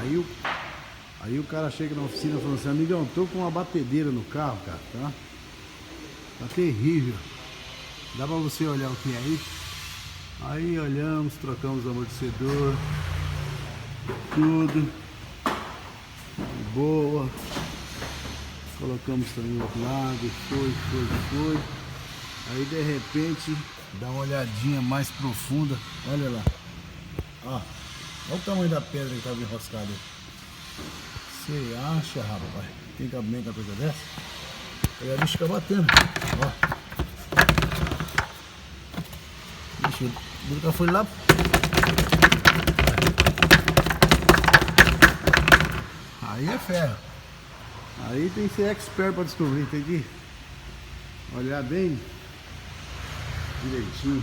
Aí o cara chega na oficina falando assim, amigão, tô com uma batedeira no carro, cara, tá? Tá terrível. Dá pra você olhar o que é aí? Aí olhamos, trocamos o amortecedor, tudo de boa. Colocamos também o outro lado, foi. Aí de repente, dá uma olhadinha mais profunda, olha lá. Ó, olha o tamanho da pedra que estava enroscada aí. Você acha, rapaz, tem cabimento uma coisa dessa? Aí a bicha fica batendo, ó. Bicho, o nunca foi lá. Aí é ferro. Aí tem que ser expert para descobrir, tem que olhar bem direitinho.